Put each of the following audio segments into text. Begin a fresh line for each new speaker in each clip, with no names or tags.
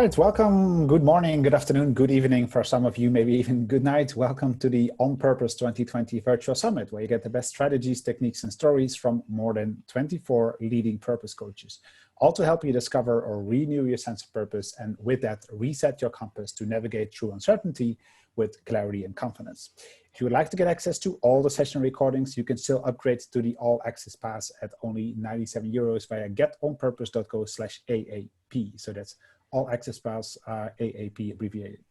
right, welcome. Good morning, good afternoon, good evening for some of you, maybe even good night. Welcome to the On Purpose 2020 Virtual Summit, where you get the best strategies, techniques, and stories from more than 24 leading purpose coaches, all to help you discover or renew your sense of purpose, and with that, reset your compass to navigate through uncertainty with clarity and confidence. If you would like to get access to all the session recordings, you can still upgrade to the All Access Pass at only €97 via getonpurpose.co/AAP. So that's All Access Pass, AAP abbreviated.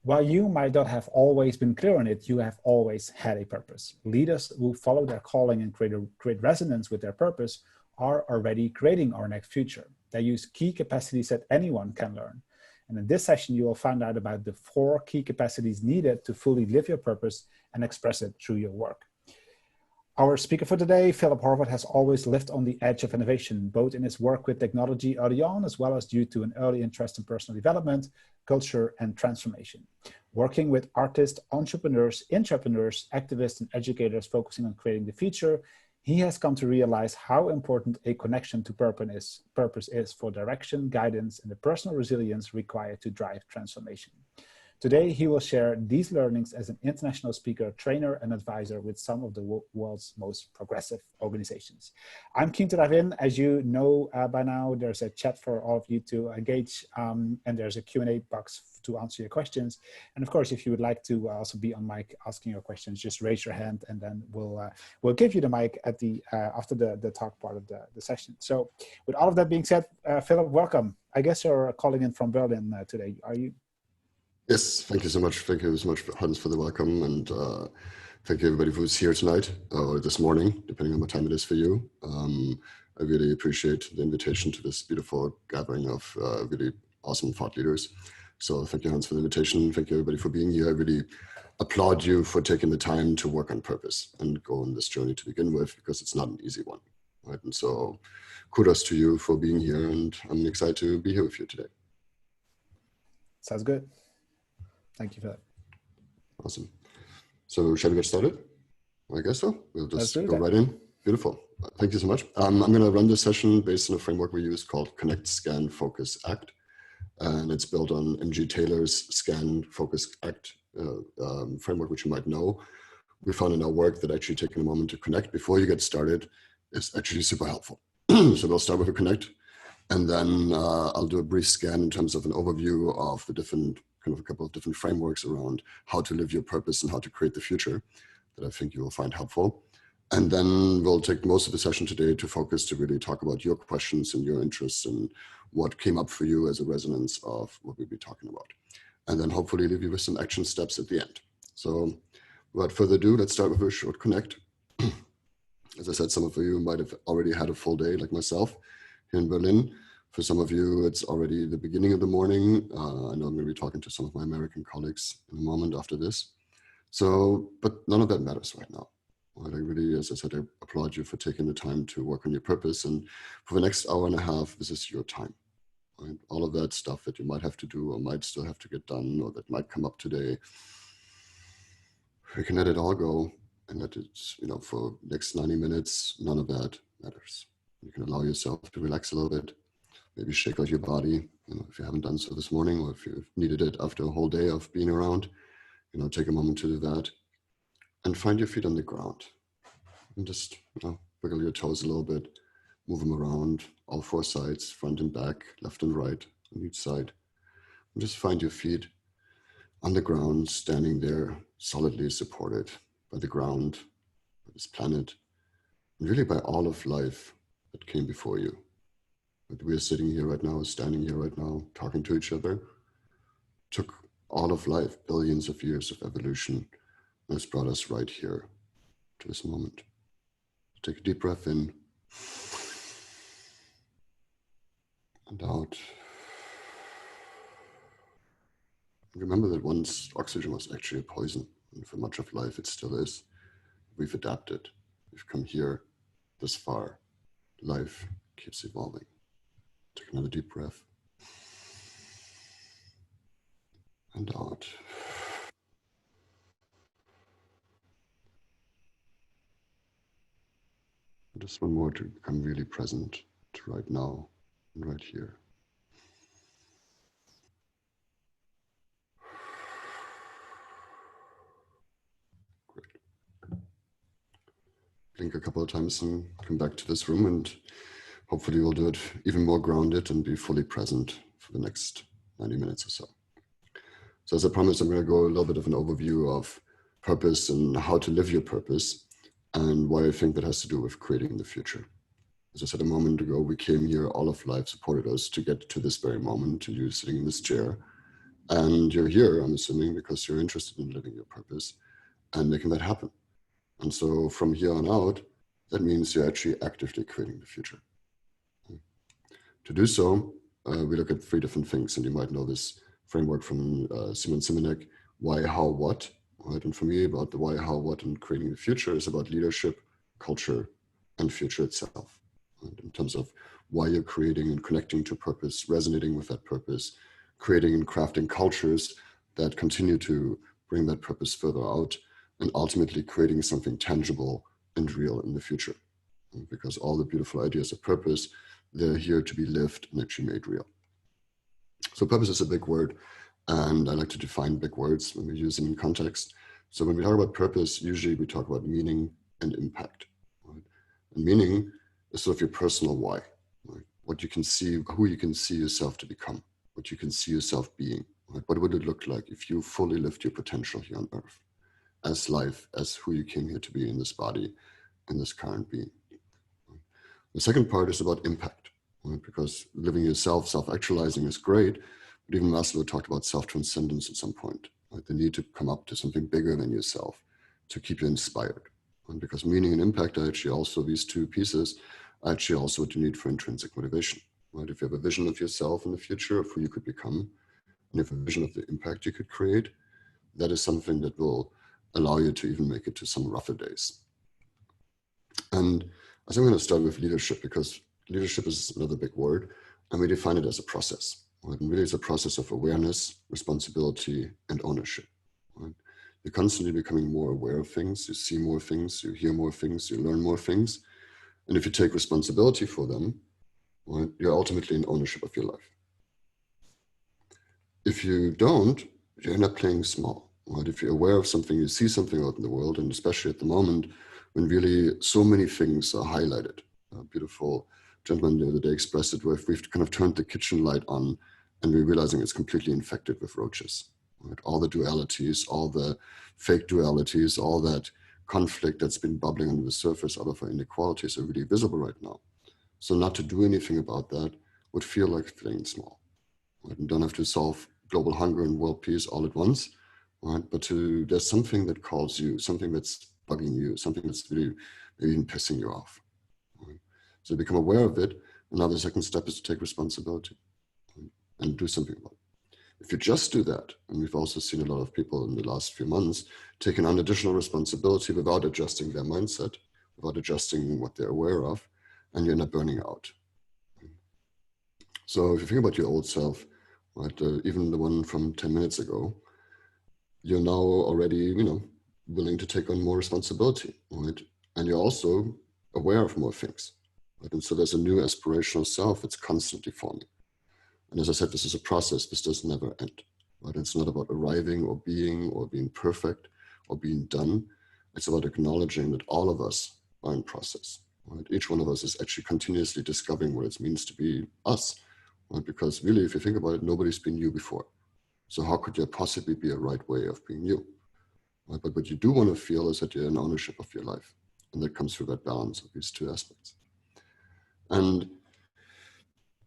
While you might not have always been clear on it, you have always had a purpose. Leaders who follow their calling and create resonance with their purpose are already creating our next future. They use key capacities that anyone can learn. And in this session, you will find out about the 4 key capacities needed to fully live your purpose and express it through your work. Our speaker for today, Philip Horvath, has always lived on the edge of innovation, both in his work with technology early on, as well as due to an early interest in personal development, culture, and transformation. Working with artists, entrepreneurs, intrapreneurs, activists, and educators focusing on creating the future, he has come to realize how important a connection to purpose is for direction, guidance, and the personal resilience required to drive transformation. Today, he will share these learnings as an international speaker, trainer, and advisor with some of the world's most progressive organizations. I'm keen to dive in. As you know by now, there's a chat for all of you to engage, and there's a Q&A box to answer your questions. And of course, if you would like to also be on mic asking your questions, just raise your hand, and then we'll give you the mic at the after the talk part of the session. So with all of that being said, Philip, welcome. I guess you're calling in from Berlin today. Are you?
Yes, thank you so much. Thank you so much, Hans, for the welcome. And thank you, everybody, who's here tonight or this morning, depending on what time it is for you. I really appreciate the invitation to this beautiful gathering of really awesome thought leaders. So thank you, Hans, for the invitation. Thank you, everybody, for being here. I really applaud you for taking the time to work on purpose and go on this journey to begin with, because it's not an easy one. Right? And so kudos to you for being here. And I'm excited to be here with you today.
Sounds good. Thank you for that.
Awesome. So shall we get started? I guess so. We'll just go right in. Beautiful. Thank you so much. I'm going to run this session based on a framework we use called Connect, Scan, Focus, Act. And it's built on M.G. Taylor's Scan, Focus, Act framework, which you might know. We found in our work that actually taking a moment to connect before you get started is actually super helpful. So we'll start with a connect, and then I'll do a brief scan in terms of an overview of the different kind of a couple of different frameworks around how to live your purpose and how to create the future that I think you will find helpful. And then we'll take most of the session today to focus to really talk about your questions and your interests and what came up for you as a resonance of what we'll be talking about. And then hopefully leave you with some action steps at the end. So without further ado, let's start with a short connect. As I said, some of you might have already had a full day like myself here in Berlin. For some of you, it's already the beginning of the morning. I know I'm going to be talking to some of my American colleagues in a moment after this. So, but none of that matters right now. Right? I really, as I said, I applaud you for taking the time to work on your purpose. And for the next hour and a half, this is your time. Right? All of that stuff that you might have to do or might still have to get done or that might come up today, we can let it all go and let it, for the next 90 minutes, none of that matters. You can allow yourself to relax a little bit. Maybe shake out your body, if you haven't done so this morning, or if you've needed it after a whole day of being around, take a moment to do that and find your feet on the ground and just, wiggle your toes a little bit, move them around all 4 sides, front and back, left and right on each side. And just find your feet on the ground, standing there solidly supported by the ground, by this planet, and really by all of life that came before you. But we are sitting here right now, standing here right now, talking to each other. Took all of life, billions of years of evolution, and has brought us right here to this moment. Take a deep breath in and out. Remember that once oxygen was actually a poison, and for much of life it still is. We've adapted. We've come here this far. Life keeps evolving. Take another deep breath. And out. Just one more to become really present to right now and right here. blink a couple of times and come back to this room, and hopefully we'll do it even more grounded and be fully present for the next 90 minutes or so. So as I promised, I'm going to go a little bit of an overview of purpose and how to live your purpose and why I think that has to do with creating the future. As I said a moment ago, we came here, all of life supported us to get to this very moment, and you're sitting in this chair. And you're here, I'm assuming, because you're interested in living your purpose and making that happen. And so from here on out, that means you're actually actively creating the future. To do so, we look at 3 different things, and you might know this framework from Simon Sinek: why, how, what. Right? And for me, about the why, how, what, and creating the future is about leadership, culture, and future itself. And in terms of why you're creating and connecting to purpose, resonating with that purpose, creating and crafting cultures that continue to bring that purpose further out, and ultimately creating something tangible and real in the future. Because all the beautiful ideas of purpose, they're here to be lived and actually made real. So purpose is a big word, and I like to define big words when we use them in context. So when we talk about purpose, usually we talk about meaning and impact. Right? And meaning is sort of your personal why, right? What you can see, who you can see yourself to become, what you can see yourself being. Right? What would it look like if you fully lived your potential here on Earth, as life, as who you came here to be in this body, in this current being. The second part is about impact, right? Because living yourself, self-actualizing is great, but even Maslow talked about self-transcendence at some point, right? The need to come up to something bigger than yourself to keep you inspired. And because meaning and impact are actually also, these 2 pieces, are actually also what you need for intrinsic motivation, right? If you have a vision of yourself in the future, of who you could become, and if a vision of the impact you could create, that is something that will allow you to even make it to some rougher days. And I think I'm going to start with leadership, because leadership is another big word, and we define it as a process. Right? And really it's a process of awareness, responsibility, and ownership. Right? You're constantly becoming more aware of things, you see more things, you hear more things, you learn more things. And if you take responsibility for them, right, you're ultimately in ownership of your life. If you don't, you end up playing small. Right? If you're aware of something, you see something out in the world, and especially at the moment, when really so many things are highlighted. A beautiful gentleman the other day expressed it, where we've kind of turned the kitchen light on and we're realizing it's completely infected with roaches. Right? All the dualities, all the fake dualities, all that conflict that's been bubbling under the surface, all of our inequalities are really visible right now. So not to do anything about that would feel like playing small. Right? You don't have to solve global hunger and world peace all at once, right? But there's something that calls you, something that's bugging you, something that's really maybe even pissing you off. Right? So become aware of it. And now the second step is to take responsibility, right? And do something about it. If you just do that, and we've also seen a lot of people in the last few months taking on additional responsibility without adjusting their mindset, without adjusting what they're aware of, and you end up burning out. So if you think about your old self, right, even the one from 10 minutes ago, you're now already, willing to take on more responsibility, right? And you're also aware of more things, right? And so there's a new aspirational self that's constantly forming. And as I said, this is a process. This does never end, right? It's not about arriving or being perfect or being done. It's about acknowledging that all of us are in process, right? Each one of us is actually continuously discovering what it means to be us, right? Because really, if you think about it, nobody's been you before. So how could there possibly be a right way of being you? Right? But what you do want to feel is that you're in ownership of your life. And that comes through that balance of these 2 aspects. And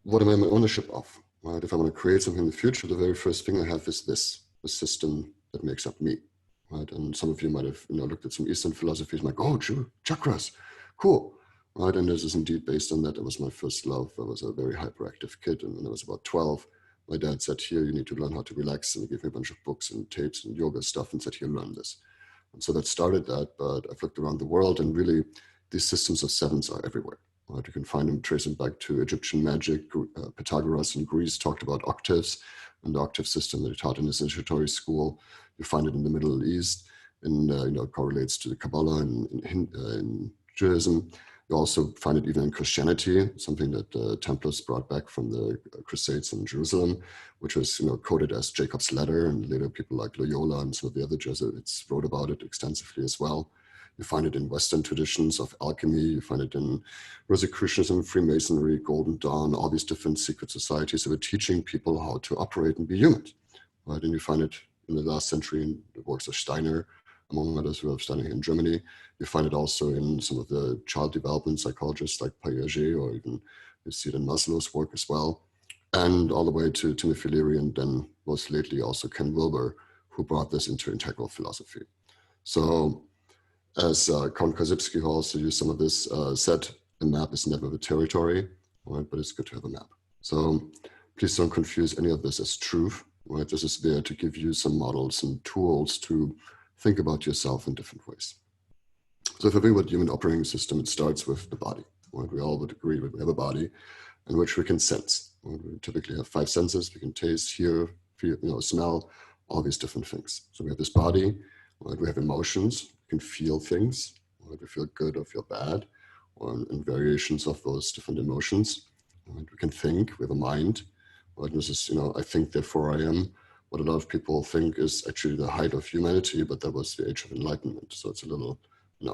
what am I in ownership of? Right? If I want to create something in the future, the very first thing I have is the system that makes up me. Right? And some of you might have looked at some Eastern philosophies like, oh, chakras, cool. Right? And this is indeed based on that. That was my first love. I was a very hyperactive kid. And when I was about 12, my dad said, here, you need to learn how to relax. And he gave me a bunch of books and tapes and yoga stuff and said, here, learn this. And so that started that, but I've looked around the world and really these systems of 7s are everywhere. Right? You can find them tracing back to Egyptian magic. Pythagoras in Greece talked about octaves and the octave system that he taught in his initiatory school. You find it in the Middle East, and it correlates to the Kabbalah in Judaism. You also find it even in Christianity, something that the Templars brought back from the Crusades in Jerusalem, which was coded as Jacob's ladder, and later people like Loyola and some of the other Jesuits wrote about it extensively as well. You find it in Western traditions of alchemy. You find it in Rosicrucianism, Freemasonry, Golden Dawn, all these different secret societies that were teaching people how to operate and be human. Right? And you find it in the last century in the works of Steiner, among others, Rudolf Steiner here in Germany. You find it also in some of the child development psychologists like Piaget, or even you see it in Maslow's work as well, and all the way to Timothy Leary, and then most lately also Ken Wilber, who brought this into integral philosophy. So as Count Korzybski, who also used some of this, said, a map is never the territory, right? But it's good to have a map. So please don't confuse any of this as truth, right? This is there to give you some models and tools to think about yourself in different ways. So if I think about human operating system, it starts with the body, right? We all would agree that we have a body in which we can sense. Right? We typically have 5 senses. We can taste, hear, feel, smell, all these different things. So we have this body, right? We have emotions, we can feel things, right? We feel good or feel bad, or in variations of those different emotions. Right? We can think, we have a mind. Right? This is, I think, therefore I am. What a lot of people think is actually the height of humanity, but that was the age of enlightenment. So it's a little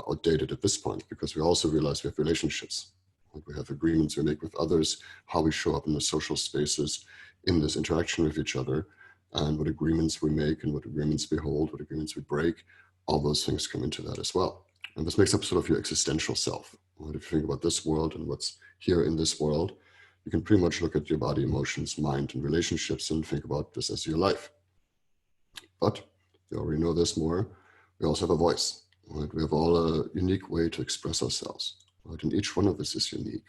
outdated at this point, because we also realize we have relationships. Like we have agreements we make with others, how we show up in the social spaces, in this interaction with each other, and what agreements we make and what agreements we hold, what agreements we break. All those things come into that as well. And this makes up sort of your existential self. Right? If you think about this world and what's here in this world, you can pretty much look at your body, emotions, mind, and relationships and think about this as your life. But you already know this more. We also have a voice. Right? We have all a unique way to express ourselves. Right? And each one of us is unique.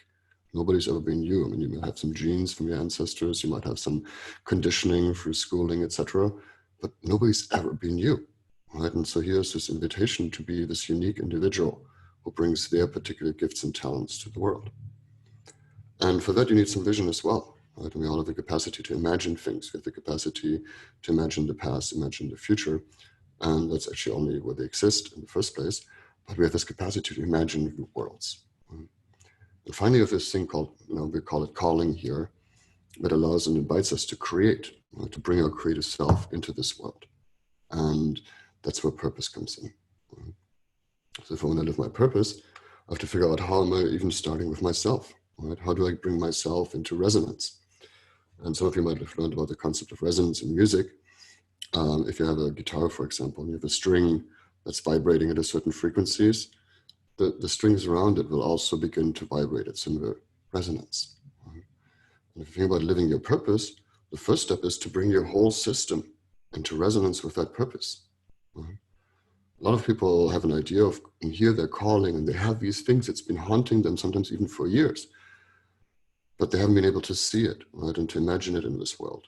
Nobody's ever been you. I mean, you might have some genes from your ancestors, you might have some conditioning through schooling, etc., but nobody's ever been you. Right? And so here's this invitation to be this unique individual who brings their particular gifts and talents to the world. And for that, you need some vision as well. Right? And we all have the capacity to imagine things. We have the capacity to imagine the past, imagine the future. And that's actually only where they exist in the first place. But we have this capacity to imagine new worlds. And finally, we have this thing called, we call it calling here, that allows and invites us to create, to bring our creative self into this world. And that's where purpose comes in. So if I want to live my purpose, I have to figure out how am I even starting with myself, right? How do I bring myself into resonance? And some of you might have learned about the concept of resonance in music. If you have a guitar, for example, and you have a string that's vibrating at a certain frequencies, the strings around it will also begin to vibrate at similar resonance. Right? And if you think about living your purpose, the first step is to bring your whole system into resonance with that purpose. Right? A lot of people have an idea of, and hear their calling, and they have these things that's been haunting them, sometimes even for years, but they haven't been able to see it, right, and to imagine it in this world.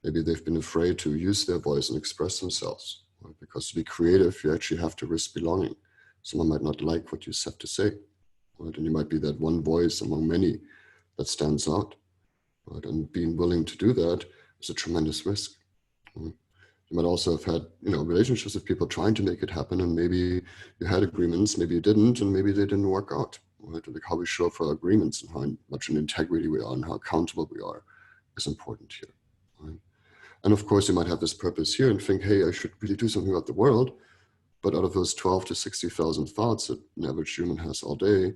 Maybe they've been afraid to use their voice and express themselves, right? Because to be creative, you actually have to risk belonging. Someone might not like what you have to say, right? And you might be that one voice among many that stands out, right? And being willing to do that is a tremendous risk. Right? You might also have had, relationships with people trying to make it happen, and maybe you had agreements, maybe you didn't, and maybe they didn't work out. Right? Like how we show up for our agreements and how much in integrity we are and how accountable we are is important here. Right? And of course, you might have this purpose here and think, hey, I should really do something about the world. But out of those 12 to 60,000 thoughts that an average human has all day,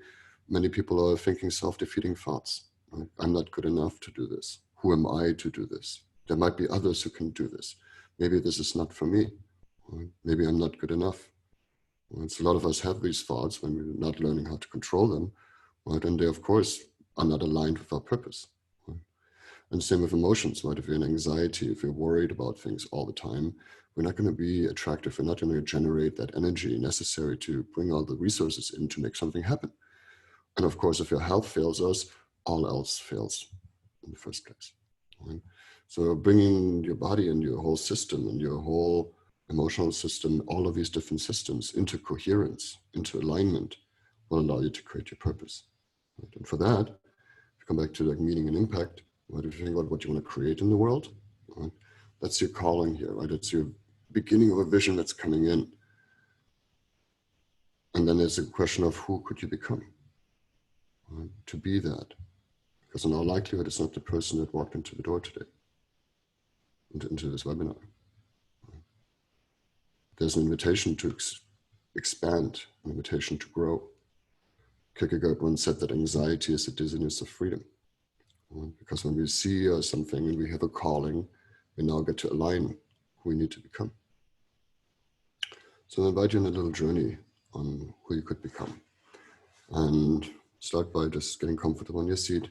many people are thinking self-defeating thoughts. Right? I'm not good enough to do this. Who am I to do this? There might be others who can do this. Maybe this is not for me. Right? Maybe I'm not good enough. Right? So a lot of us have these thoughts when we're not learning how to control them. Right? And they, of course, are not aligned with our purpose. Right? And same with emotions, right? If you're in anxiety, if you're worried about things all the time, we're not going to be attractive. We're not going to generate that energy necessary to bring all the resources in to make something happen. And of course, if your health fails us, all else fails in the first place. Right? So bringing your body and your whole system and your whole emotional system, all of these different systems into coherence, into alignment, will allow you to create your purpose. Right? And for that, if you come back to like meaning and impact, right? If you think about what you want to create in the world, right? That's your calling here, right? It's your beginning of a vision that's coming in. And then there's a question of who could you become, right? To be that. Because in all likelihood, it's not the person that walked into the door today, into this webinar. There's an invitation to expand, an invitation to grow. Kierkegaard once said that anxiety is the dizziness of freedom. Because when we see something and we have a calling, we now get to align who we need to become. So I invite you on a little journey on who you could become. And start by just getting comfortable in your seat,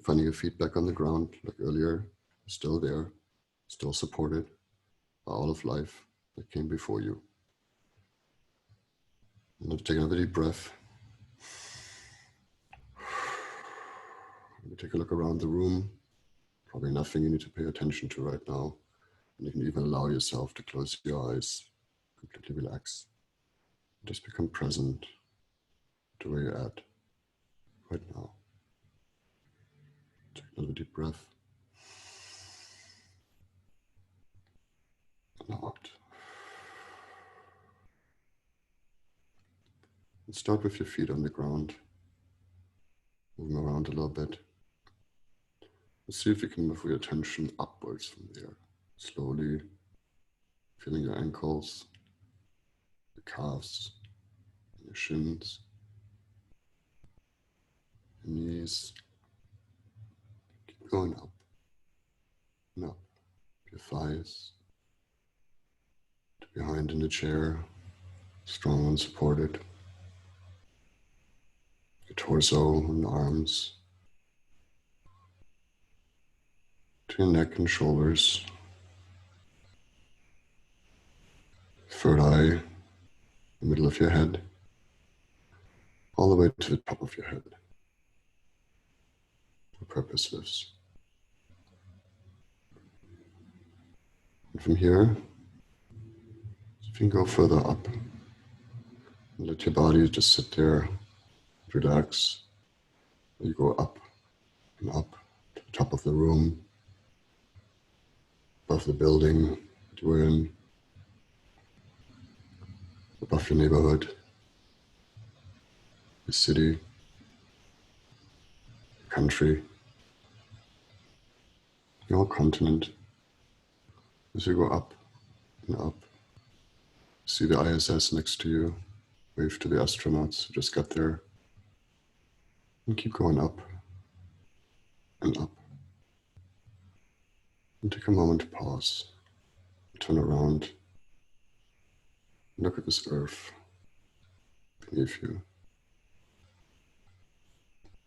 finding your feet back on the ground like earlier, still there, still supported by all of life that came before you. And take another deep breath. Take a look around the room. Probably nothing you need to pay attention to right now. And you can even allow yourself to close your eyes, completely relax. Just become present to where you're at right now. Take another deep breath. And out. And start with your feet on the ground. Move them around a little bit. And see if you can move your attention upwards from there. Slowly feeling your ankles, your calves, your shins, your knees. Keep going up and up. Your thighs, to behind in the chair, strong and supported. Your torso and arms, to your neck and shoulders, third eye, the middle of your head, all the way to the top of your head. The purpose lives. And from here, if you can go further up, and let your body just sit there, relax. You go up and up to the top of the room, above the building that you were in, above your neighborhood, your city, your country, your continent. As you go up and up, see the ISS next to you, wave to the astronauts who just got there, and keep going up and up. And take a moment to pause, turn around, and look at this earth beneath you.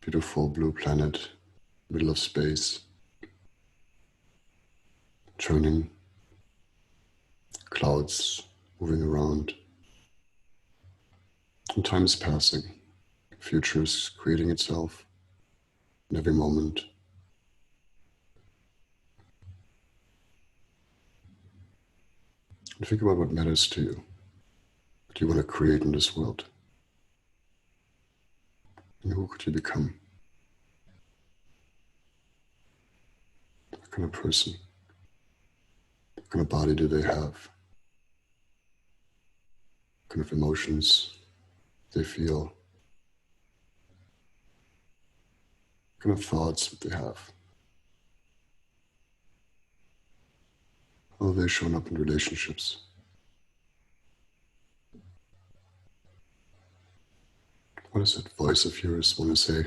Beautiful blue planet, middle of space, churning, clouds moving around. And time is passing, the future is creating itself in every moment. And think about what matters to you, what you want to create in this world. And who could you become? What kind of person? What kind of body do they have? What kind of emotions they feel? What kind of thoughts would they have? How have they shown up in relationships? What does that voice of yours want to say?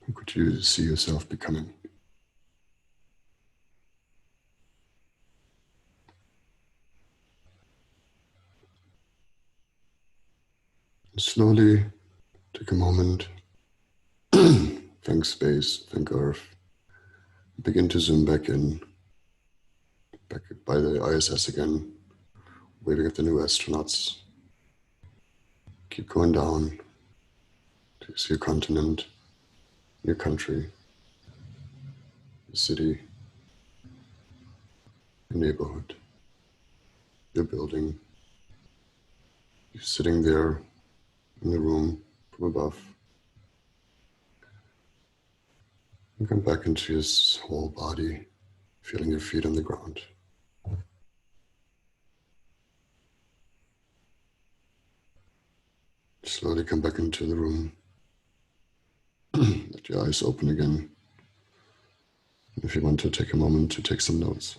Who could you see yourself becoming? And slowly take a moment, thank space, thank Earth, begin to zoom back in, back by the ISS again, waving at the new astronauts. Keep going down to see your continent, your country, your city, your neighborhood, your building. You're sitting there in the room from above. And come back into your whole body, feeling your feet on the ground. Slowly come back into the room. Let your eyes open again. And if you want to take a moment to take some notes.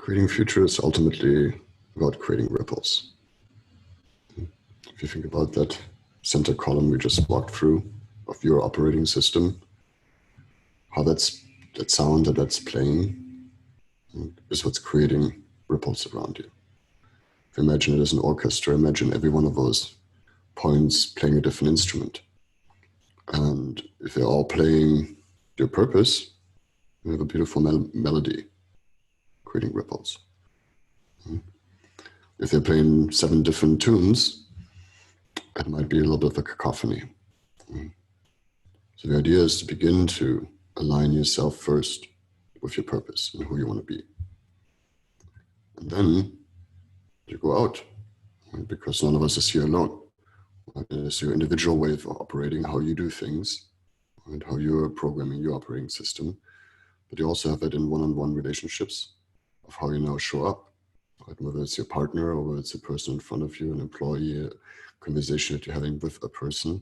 Creating future is ultimately about creating ripples. If you think about that center column we just walked through of your operating system, how that sound that's playing is what's creating ripples around you. If you imagine it as an orchestra, imagine every one of those points playing a different instrument. And if they're all playing your purpose, you have a beautiful melody creating ripples. If they're playing 7 different tunes, it might be a little bit of a cacophony. So the idea is to begin to align yourself first with your purpose and who you want to be. And then you go out, right? Because none of us is here alone. Right? It's your individual way of operating, how you do things, and how you're programming your operating system. But you also have it in one-on-one relationships of how you now show up. Right? Whether it's your partner or whether it's a person in front of you, an employee, a conversation that you're having with a person,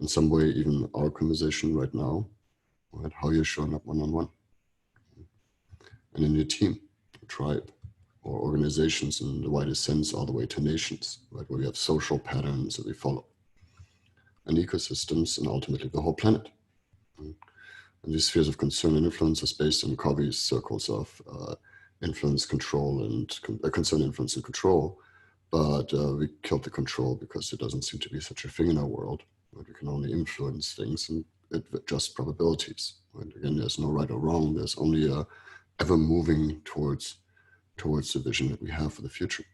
in some way, even our conversation right now, right? How you're showing up one-on-one. And in your team, a tribe, or organizations in the widest sense, all the way to nations, right? Where we have social patterns that we follow. And ecosystems, and ultimately the whole planet. And these spheres of concern and influence is based on Covey's circles of influence, control, and concern, influence, and control. But we killed the control because there doesn't seem to be such a thing in our world. Right? We can only influence things and adjust probabilities. Right? Again, there's no right or wrong. There's only a ever moving towards the vision that we have for the future.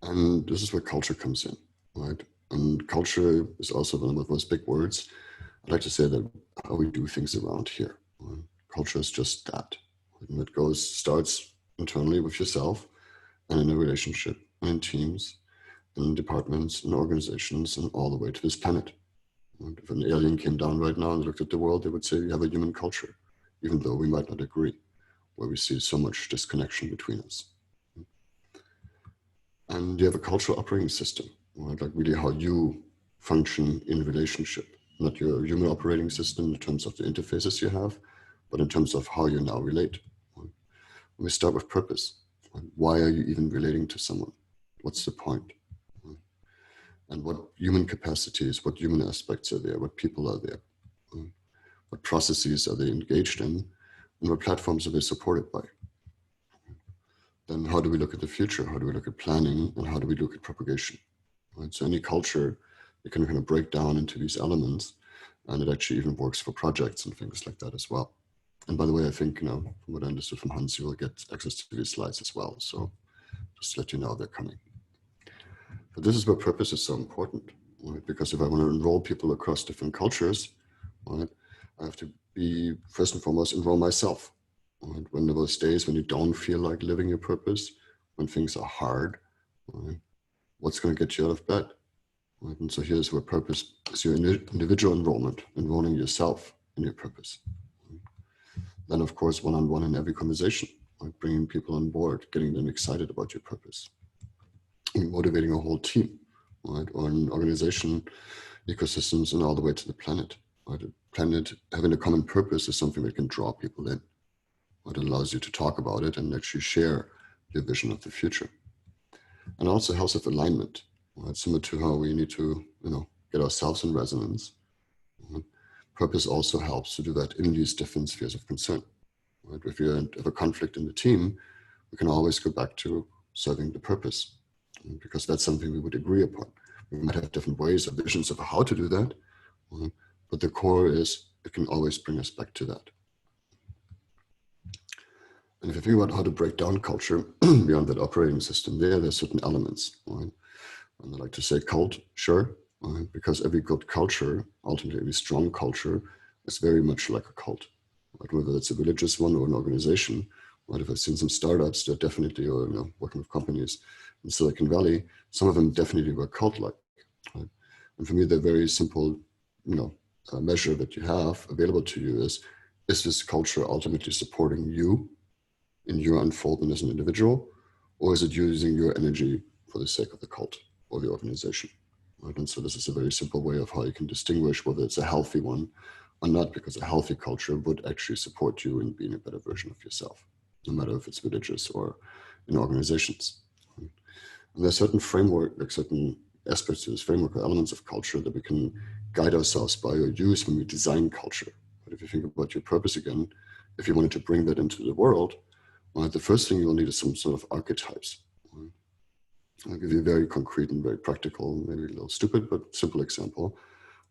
And this is where culture comes in, right? And culture is also one of those big words. I'd like to say that how we do things around here. Right? Culture is just that. And it starts internally with yourself and in a relationship and in teams and in departments and organizations and all the way to this planet. And if an alien came down right now and looked at the world, they would say we have a human culture, even though we might not agree, where we see so much disconnection between us. And you have a cultural operating system, right? Like really how you function in relationship, not your human operating system in terms of the interfaces you have, but in terms of how you now relate. Right? We start with purpose. Right? Why are you even relating to someone? What's the point? Right? And what human capacities, what human aspects are there? What people are there? Right? What processes are they engaged in? And what platforms are they supported by? Then how do we look at the future? How do we look at planning? And how do we look at propagation? Right? So any culture, you can kind of break down into these elements, and it actually even works for projects and things like that as well. And by the way, I think, from what I understood from Hans, you will get access to these slides as well. So just to let you know they're coming. But this is where purpose is so important, right? Because if I want to enroll people across different cultures, right, I have to be, first and foremost, enroll myself. Right? When there are those days when you don't feel like living your purpose, when things are hard, right? What's going to get you out of bed? Right? And so here's where purpose is your individual enrollment, enrolling yourself in your purpose. Right? Then, of course, one-on-one in every conversation, right? Bringing people on board, getting them excited about your purpose, and motivating a whole team, right? Or an organization, ecosystems, and all the way to the planet. Right? The planet having a common purpose is something that can draw people in. It allows you to talk about it and actually share your vision of the future. And also helps with alignment, right? Similar to how we need to, get ourselves in resonance. Right? Purpose also helps to do that in these different spheres of concern. Right? If you have a conflict in the team, we can always go back to serving the purpose, right? Because that's something we would agree upon. We might have different ways or visions of how to do that, right? But the core is it can always bring us back to that. And if you think about how to break down culture beyond that operating system, there's certain elements, right? And I like to say culture, right? Because every good culture, ultimately every strong culture, is very much like a cult, right? Whether it's a religious one or an organization, right? If I've seen some startups, they're definitely, or working with companies in Silicon Valley, some of them definitely were cult-like, right? And for me, the very simple, measure that you have available to you is this culture ultimately supporting you in your unfoldment as an individual, or is it using your energy for the sake of the cult or the organization? Right? And so this is a very simple way of how you can distinguish whether it's a healthy one or not, because a healthy culture would actually support you in being a better version of yourself. no matter if it's religious or in organizations. And there are certain framework, like certain aspects to this framework or elements of culture that we can guide ourselves by or use when we design culture. But if you think about your purpose again, if you wanted to bring that into the world, well, the first thing you'll need is some sort of archetypes. I'll give you a very concrete and very practical, maybe a little stupid, but simple example.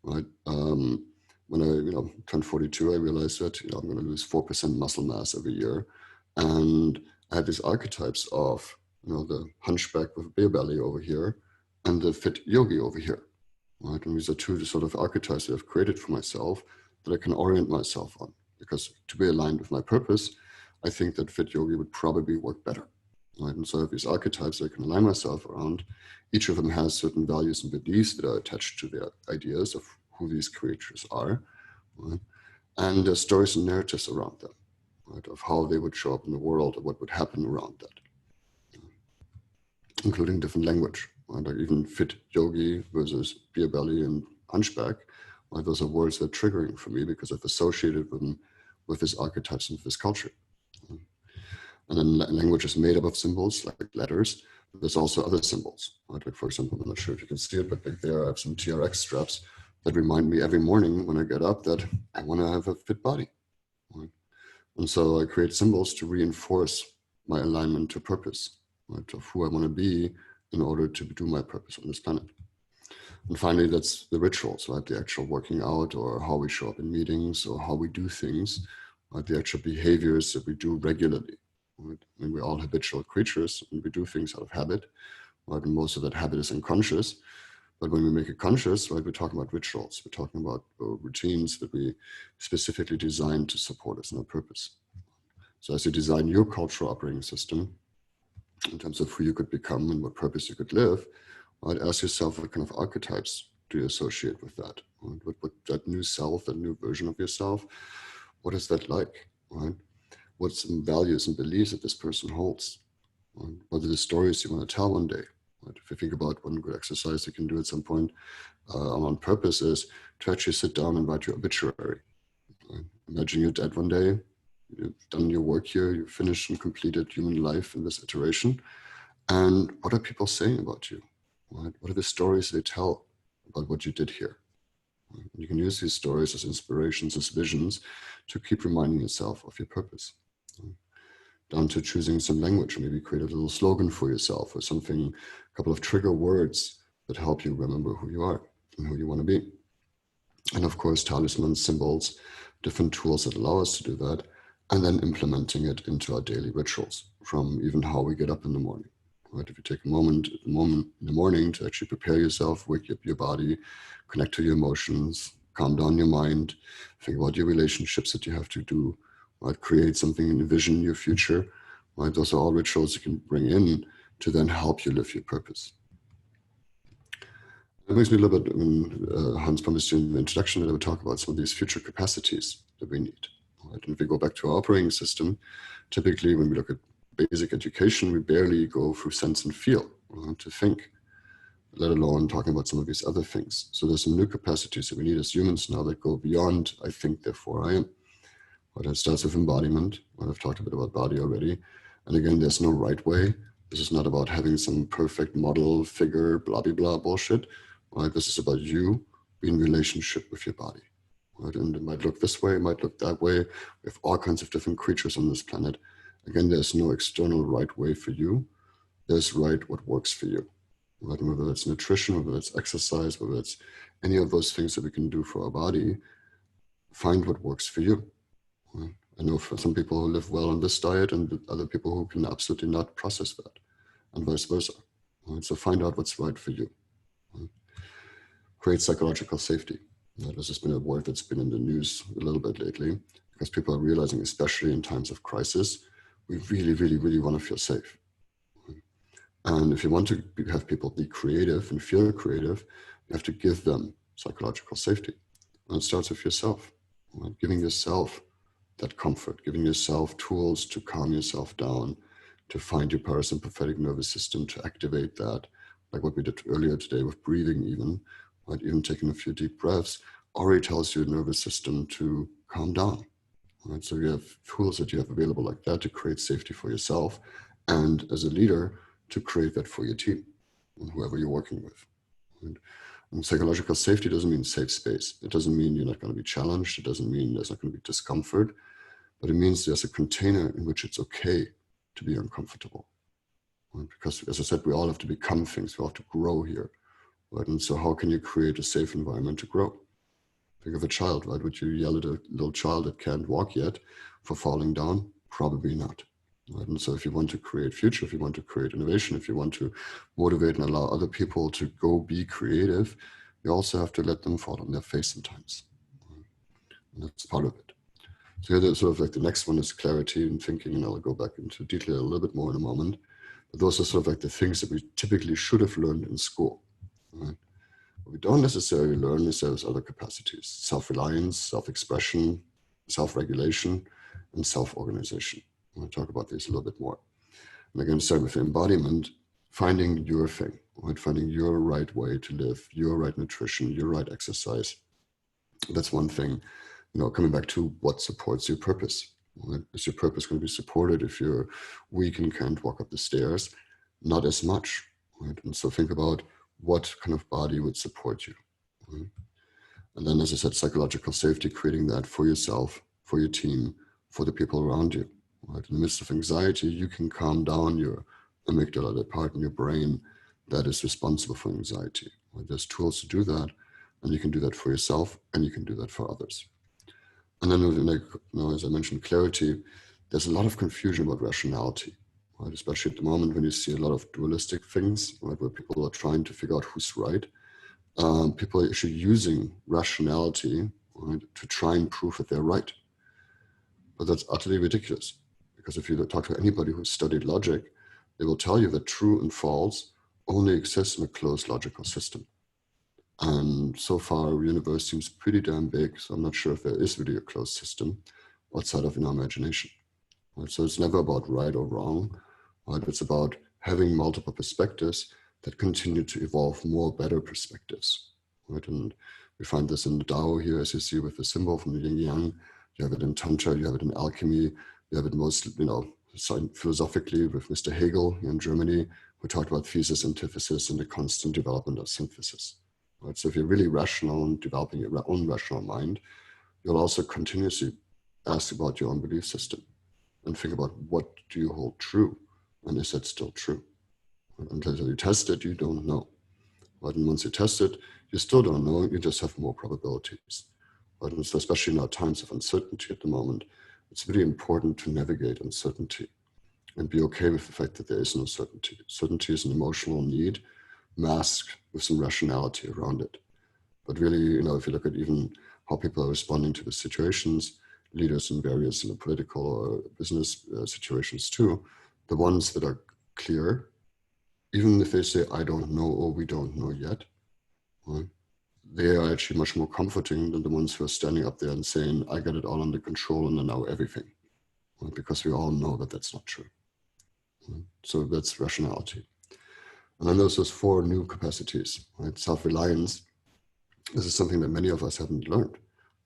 Right? When I turned 42, I realized that I'm going to lose 4% muscle mass every year, and I had these archetypes of the hunchback with a beer belly over here, and the fit yogi over here. Right? And these are two sort of archetypes that I've created for myself that I can orient myself on. Because to be aligned with my purpose, I think that fit yogi would probably work better. Right? And so I have these archetypes that I can align myself around. Each of them has certain values and beliefs that are attached to their ideas of who these creatures are. Right? And there's stories and narratives around them, right? Of how they would show up in the world or what would happen around that, including different language. Right? Like even fit yogi versus beer belly and hunchback. Right? Those are words that are triggering for me because I've associated them with this archetypes and with this culture. And then language is made up of symbols like letters. But there's also other symbols. Right? Like for example, I'm not sure if you can see it, but like there I have some TRX straps that remind me every morning when I get up that I want to have a fit body. Right? And so I create symbols to reinforce my alignment to purpose, right? Of who I want to be in order to do my purpose on this planet. And finally, that's the rituals, right? The actual working out or how we show up in meetings or how we do things, right? The actual behaviors that we do regularly. Right? I mean, we're all habitual creatures and we do things out of habit, right? And most of that habit is unconscious. But when we make it conscious, right, we're talking about rituals. We're talking about routines that we specifically designed to support us in our purpose. So as you design your cultural operating system, in terms of who you could become and what purpose you could live, right, ask yourself what kind of archetypes do you associate with that? Right? What that new self, that new version of yourself, what is that like? Right? What's some values and beliefs that this person holds? Right? What are the stories you want to tell one day? Right? If you think about one good exercise you can do at some point on purpose is to actually sit down and write your obituary. Right? Imagine you're dead one day, you've done your work here, you've finished and completed human life in this iteration. And what are people saying about you? Right? What are the stories they tell about what you did here? Right? You can use these stories as inspirations, as visions to keep reminding yourself of your purpose. Right? Down to choosing some language, maybe create a little slogan for yourself or something, a couple of trigger words that help you remember who you are and who you want to be. And of course, talismans, symbols, different tools that allow us to do that, and then implementing it into our daily rituals, from even how we get up in the morning. Right? If you take a moment in the morning to actually prepare yourself, wake up your body, connect to your emotions, calm down your mind, think about your relationships that you have to do, right? Create something, envision your future. Right? Those are all rituals you can bring in to then help you live your purpose. That brings me a little bit, Hans promised you in the introduction that I would talk about some of these future capacities that we need. Right? And if we go back to our operating system, typically when we look at basic education, we barely go through sense and feel, right, to think, let alone talking about some of these other things. So there's some new capacities that we need as humans now that go beyond I think, therefore I am. Right? It starts with embodiment. Right? I've talked a bit about body already. And again, there's no right way. This is not about having some perfect model, figure, blah, blah, blah bullshit. Right? This is about you being in relationship with your body. Right? And it might look this way, it might look that way. We have all kinds of different creatures on this planet. Again, there's no external right way for you. There's right what works for you. Right? And whether it's nutrition, whether it's exercise, whether it's any of those things that we can do for our body, find what works for you. Right? I know for some people who live well on this diet and other people who can absolutely not process that, and vice versa. Right? So find out what's right for you. Right? Create psychological safety. This has been a word that's been in the news a little bit lately because people are realizing, especially in times of crisis, we really, really, really want to feel safe. And if you want to have people be creative and feel creative, you have to give them psychological safety. And it starts with yourself, right? Giving yourself that comfort, giving yourself tools to calm yourself down, to find your parasympathetic nervous system, to activate that, like what we did earlier today with breathing even, right? Even taking a few deep breaths already tells your nervous system to calm down. Right? So you have tools that you have available like that to create safety for yourself, and as a leader, to create that for your team and whoever you're working with. Right? And psychological safety doesn't mean safe space. It doesn't mean you're not going to be challenged. It doesn't mean there's not going to be discomfort, but it means there's a container in which it's okay to be uncomfortable. Right? Because, as I said, we all have to become things. We all have to grow here. Right? And so how can you create a safe environment to grow? Think of a child, right? Would you yell at a little child that can't walk yet for falling down? Probably not. Right? And so if you want to create future, if you want to create innovation, if you want to motivate and allow other people to go be creative, you also have to let them fall on their face sometimes. Right? And that's part of it. So here, sort of like the next one is clarity and thinking, and I'll go back into detail a little bit more in a moment. But those are sort of like the things that we typically should have learned in school. Right? What we don't necessarily learn is there's other capacities: self-reliance, self-expression, self-regulation, and self-organization. I'm going to talk about these a little bit more. And again, start with embodiment, finding your thing, right? Finding your right way to live, your right nutrition, your right exercise. That's one thing. Coming back to what supports your purpose. Right? Is your purpose going to be supported if you're weak and can't walk up the stairs? Not as much. Right? And so think about what kind of body would support you. Right? And then, as I said, psychological safety, creating that for yourself, for your team, for the people around you. Right? In the midst of anxiety, you can calm down your amygdala, that part in your brain that is responsible for anxiety. Right? There's tools to do that, and you can do that for yourself, and you can do that for others. And then, as I mentioned, clarity, there's a lot of confusion about rationality, right? Especially at the moment when you see a lot of dualistic things, right? Where people are trying to figure out who's right. People are actually using rationality, right, to try and prove that they're right. But that's utterly ridiculous, because if you talk to anybody who's studied logic, they will tell you that true and false only exist in a closed logical system. And so far, our universe seems pretty damn big, so I'm not sure if there is really a closed system outside of our imagination. Right? So it's never about right or wrong. Right? It's about having multiple perspectives that continue to evolve more better perspectives. Right? And we find this in the Tao here, as you see with the symbol from the Yin Yang. You have it in Tantra, you have it in alchemy, you have it most, philosophically with Mr. Hegel here in Germany, who talked about thesis, antithesis, and the constant development of synthesis. Right? So if you're really rational and developing your own rational mind, you'll also continuously ask about your own belief system and think about, what do you hold true? And is that still true? Right? Until you test it, you don't know. Right? And once you test it, you still don't know, you just have more probabilities. Right? And so especially in our times of uncertainty at the moment, it's really important to navigate uncertainty and be okay with the fact that there is no certainty. Certainty is an emotional need masked with some rationality around it. But really, if you look at even how people are responding to the situations, leaders in various political or business situations too, the ones that are clear, even if they say, I don't know, or we don't know yet, right, they are actually much more comforting than the ones who are standing up there and saying, I got it all under control and I know everything, right? Because we all know that that's not true. Right? So that's rationality. And then there's those 4 new capacities, right? Self-reliance. This is something that many of us haven't learned,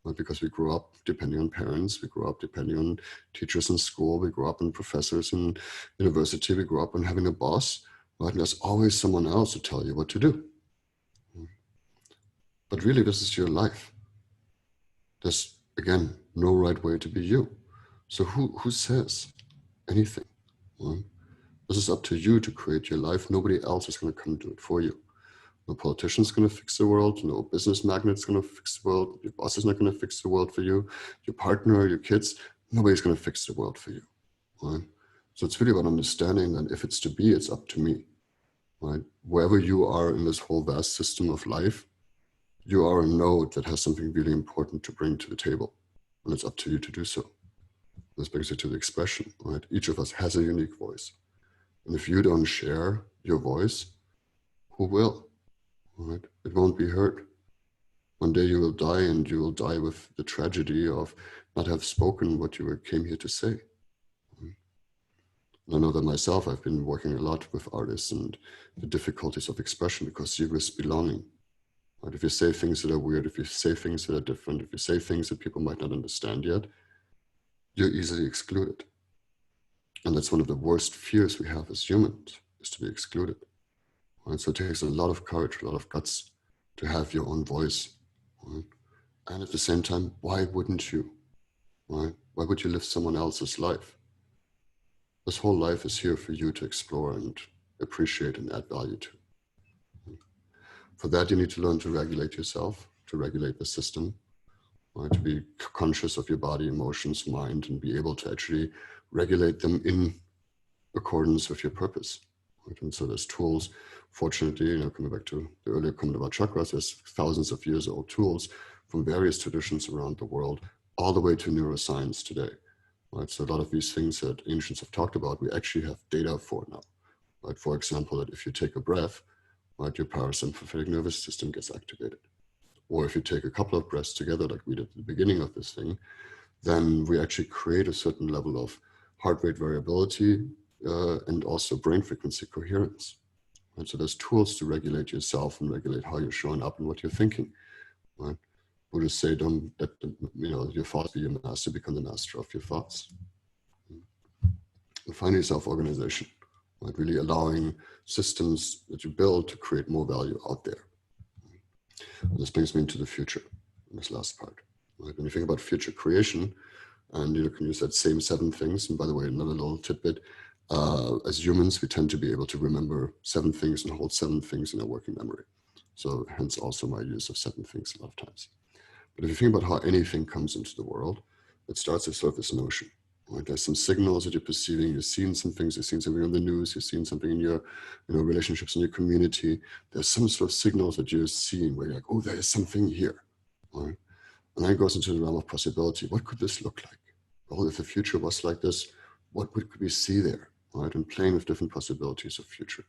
right? Because we grew up depending on parents, we grew up depending on teachers in school, we grew up on professors in university, we grew up on having a boss, right? And there's always someone else to tell you what to do. But really, this is your life. There's, again, no right way to be you. So who says anything? Right? This is up to you to create your life. Nobody else is going to come do it for you. No politician's going to fix the world. No business magnet's going to fix the world. Your boss is not going to fix the world for you. Your partner, your kids, nobody's going to fix the world for you. Right? So it's really about understanding that if it's to be, it's up to me. Right? Wherever you are in this whole vast system of life, you are a node that has something really important to bring to the table. And it's up to you to do so. This brings you to the expression, right? Each of us has a unique voice. And if you don't share your voice, who will? Right? It won't be heard. One day you will die, and you will die with the tragedy of not have spoken what you came here to say. And I know that myself, I've been working a lot with artists and the difficulties of expression, because you risk belonging. Right? If you say things that are weird, if you say things that are different, if you say things that people might not understand yet, you're easily excluded. And that's one of the worst fears we have as humans, is to be excluded. Right? So it takes a lot of courage, a lot of guts to have your own voice. Right? And at the same time, why wouldn't you? Right? Why would you live someone else's life? This whole life is here for you to explore and appreciate and add value to. For that, you need to learn to regulate yourself, to regulate the system, right? To be conscious of your body, emotions, mind, and be able to actually regulate them in accordance with your purpose. Right? And so there's tools. Fortunately, coming back to the earlier comment about chakras, there's thousands of years old tools from various traditions around the world, all the way to neuroscience today. Right? So a lot of these things that ancients have talked about, we actually have data for now. Right? For example, that if you take a breath, right, your parasympathetic nervous system gets activated. Or if you take a couple of breaths together, like we did at the beginning of this thing, then we actually create a certain level of heart rate variability and also brain frequency coherence. And so there's tools to regulate yourself and regulate how you're showing up and what you're thinking. Right? Buddhists say, don't let your thoughts be your master, become the master of your thoughts. And finally, self-organization, right? Really allowing systems that you build to create more value out there. And this brings me into the future, in this last part. Right? When you think about future creation, and you can use that same 7 things, and by the way, another little tidbit, as humans, we tend to be able to remember 7 things and hold 7 things in our working memory. So hence also my use of 7 things a lot of times. But if you think about how anything comes into the world, it starts with sort of this notion. Right? There's some signals that you're perceiving. You're seeing some things. You're seeing something on the news. You're seeing something in your relationships in your community. There's some sort of signals that you're seeing where you're like, oh, there is something here. Right? And then it goes into the realm of possibility. What could this look like? Well, if the future was like this, what could we see there? Right? And playing with different possibilities of future.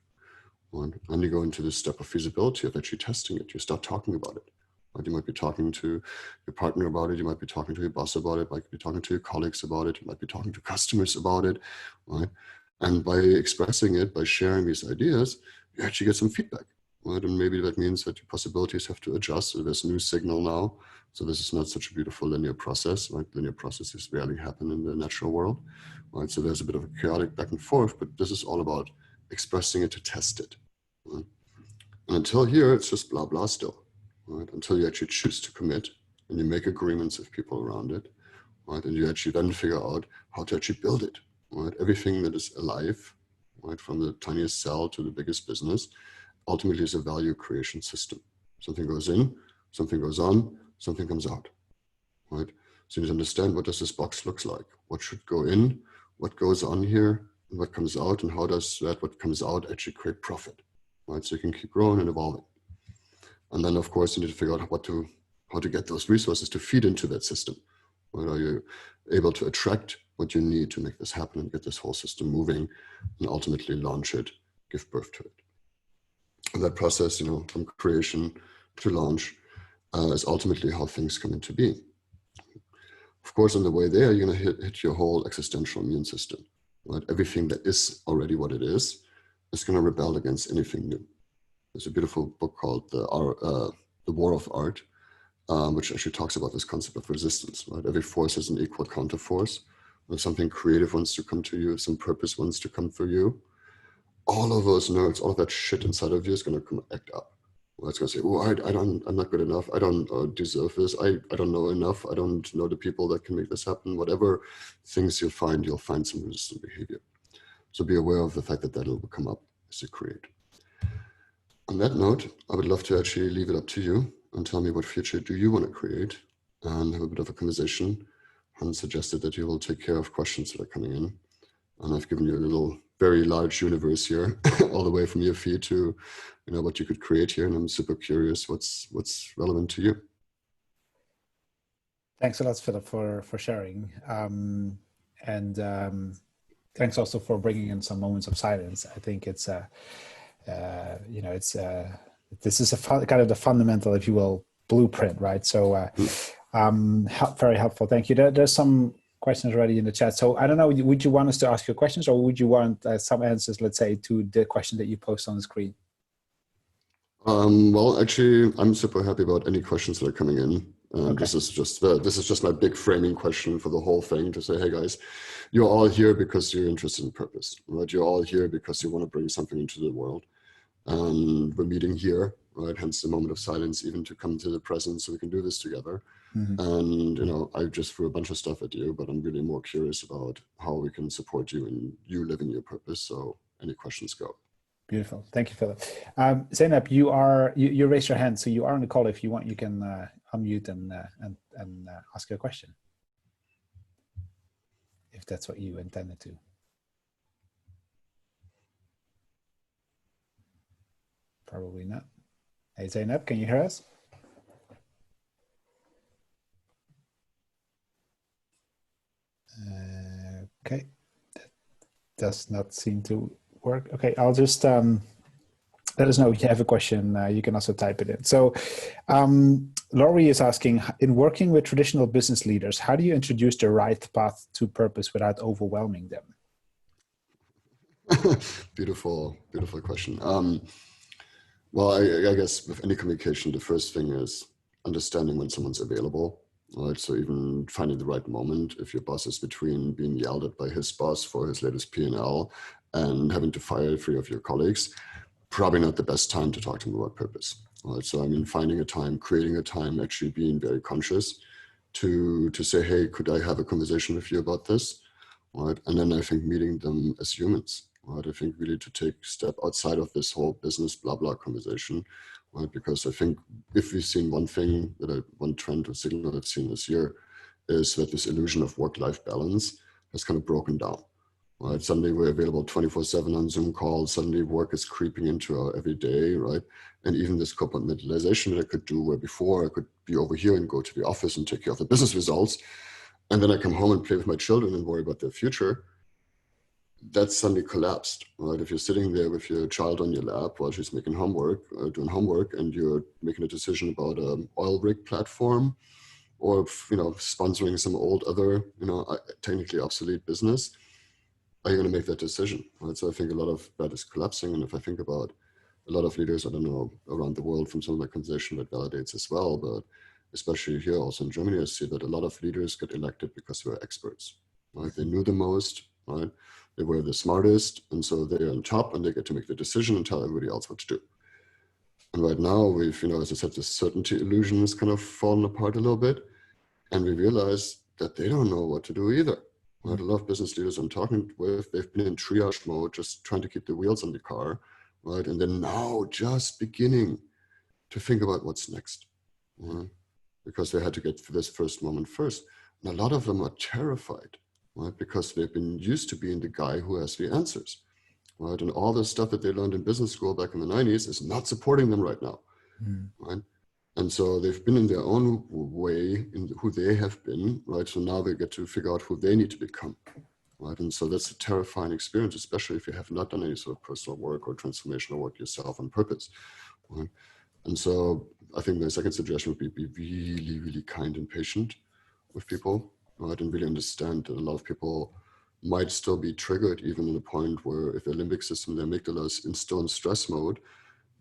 Right? And you go into this step of feasibility of actually testing it. You start talking about it. Right? You might be talking to your partner about it. You might be talking to your boss about it. You might be talking to your colleagues about it. You might be talking to customers about it. Right? And by expressing it, by sharing these ideas, you actually get some feedback. Right? And maybe that means that your possibilities have to adjust. So there's a new signal now. So this is not such a beautiful linear process. Right? Linear processes rarely happen in the natural world. Right? So there's a bit of a chaotic back and forth, but this is all about expressing it to test it. Right? And until here, it's just blah, blah still. Right? Until you actually choose to commit and you make agreements with people around it. Right? And you actually then figure out how to actually build it. Right? Everything that is alive, right, from the tiniest cell to the biggest business, ultimately is a value creation system. Something goes in, something goes on, something comes out. Right? So you need to understand, what does this box look like? What should go in? What goes on here? And what comes out? And how does that what comes out actually create profit? Right? So you can keep growing and evolving. And then, of course, you need to figure out how to get those resources to feed into that system. Right? Are you able to attract what you need to make this happen and get this whole system moving and ultimately launch it, give birth to it? And that process, from creation to launch, is ultimately how things come into being. Of course, on the way there, you're going to hit your whole existential immune system. Right? Everything that is already what it is going to rebel against anything new. There's a beautiful book called The War of Art, which actually talks about this concept of resistance. Right? Every force has an equal counterforce. If something creative wants to come to you, if some purpose wants to come through you, all of those nerds, all of that shit inside of you is going to come act up. Well, it's going to say, oh, I'm not good enough. I don't deserve this. I don't know enough. I don't know the people that can make this happen. Whatever things you'll find some resistant behavior. So be aware of the fact that will come up as you create. On that note, I would love to actually leave it up to you and tell me what future do you want to create and have a bit of a conversation. Hans suggested that you will take care of questions that are coming in. And I've given you a little, very large universe here, all the way from your feed to, what you could create here. And I'm super curious what's relevant to you.
Thanks a lot, Philip, for sharing. Thanks also for bringing in some moments of silence. I think it's this is kind of the fundamental, if you will, blueprint, right? So very helpful. Thank you. There's some questions already in the chat. So I don't know, would you want us to ask your questions, or would you want some answers, let's say, to the question that you post on the screen?
Well, actually, I'm super happy about any questions that are coming in. And this is just my big framing question for the whole thing, to say, hey guys, you're all here because you're interested in purpose, right? You're all here because you want to bring something into the world. And we're meeting here, right? Hence the moment of silence, even to come to the present so we can do this together. And, you know, I just threw a bunch of stuff at you, but I'm really more curious about how we can support you in you living your purpose. So any questions, go.
Beautiful. Thank you, Philip. Zainab, you raised your hand, so you are on the call. If you want, you can unmute and ask your question, if that's what you intended to. Probably not. Hey, Zainab, can you hear us? Okay, that does not seem to work. Okay, I'll just let us know if you have a question. You can also type it in. So Laurie is asking, in working with traditional business leaders, how do you introduce the right path to purpose without overwhelming them?
Beautiful question. Well, I guess with any communication, the first thing is understanding when someone's available. Right? So even finding the right moment, if your boss is between being yelled at by his boss for his latest P&L and having to fire 3 of your colleagues, probably not the best time to talk to them about purpose. Right? So I mean, finding a time, creating a time, actually being very conscious to say, hey, could I have a conversation with you about this? Right? And then I think meeting them as humans. Right? I think really to take a step outside of this whole business blah blah conversation, right? Because I think if we've seen one thing one trend or signal I've seen this year is that this illusion of work-life balance has kind of broken down. Right? Suddenly we're available 24/7 on Zoom calls. Suddenly work is creeping into our everyday, right? And even this compartmentalization that I could do, where before I could be over here and go to the office and take care of the business results, and then I come home and play with my children and worry about their future, that's suddenly collapsed, right? If you're sitting there with your child on your lap while she's making homework, doing homework, and you're making a decision about an oil rig platform, or, you know, sponsoring some old other, you know, technically obsolete business, are you going to make that decision? Right? So I think a lot of that is collapsing. And if I think about a lot of leaders, I don't know, around the world from some of my conversation that validates as well, but especially here also in Germany, I see that a lot of leaders get elected because they were experts, right? They knew the most, right? They were the smartest, and so they're on top and they get to make the decision and tell everybody else what to do. And right now we've, you know, as I said, this certainty illusion has kind of fallen apart a little bit, and we realize that they don't know what to do either. Right? A lot of business leaders I'm talking with, they've been in triage mode, just trying to keep the wheels on the car, right? And then now just beginning to think about what's next, because they had to get to this first moment first. And a lot of them are terrified, right? Because they've been used to being the guy who has the answers, right? And all the stuff that they learned in business school back in the 90s is not supporting them right now, right? And so they've been in their own way in who they have been, right? So now they get to figure out who they need to become, right? And so that's a terrifying experience, especially if you have not done any sort of personal work or transformational work yourself on purpose, right? And so I think the second suggestion would be really, really kind and patient with people, right? And really understand that a lot of people might still be triggered, even in a point where if their limbic system, their amygdala is still in stress mode,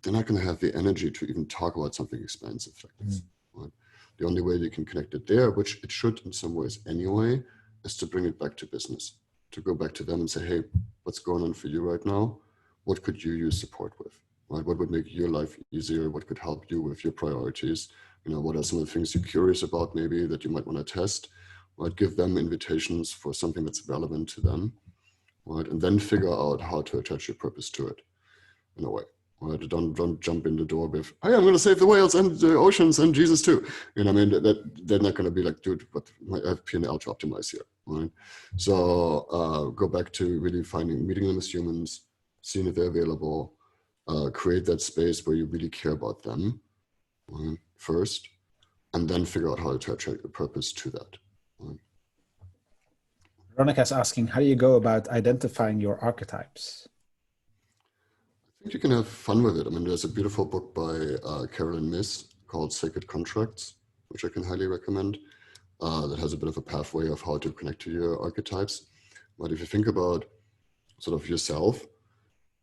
they're not going to have the energy to even talk about something expansive like this. Right? The only way they can connect it there, which it should in some ways anyway, is to bring it back to business, to go back to them and say, hey, what's going on for you right now? What could you use support with? Right? What would make your life easier? What could help you with your priorities? You know, what are some of the things you're curious about maybe that you might want to test? Right? Give them invitations for something that's relevant to them, right? And then figure out how to attach your purpose to it in a way. Right? Don't jump in the door with, hey, I'm going to save the whales and the oceans and Jesus too. You know what I mean? That they're not going to be like, dude, but I have P&L to optimize here, right? So go back to really meeting them as humans, seeing if they're available, create that space where you really care about them, right, first, and then figure out how to attach your purpose to that. Right?
Veronica is asking, how do you go about identifying your archetypes?
I think you can have fun with it. I mean, there's a beautiful book by Carolyn Myss called Sacred Contracts, which I can highly recommend, that has a bit of a pathway of how to connect to your archetypes. But if you think about sort of yourself,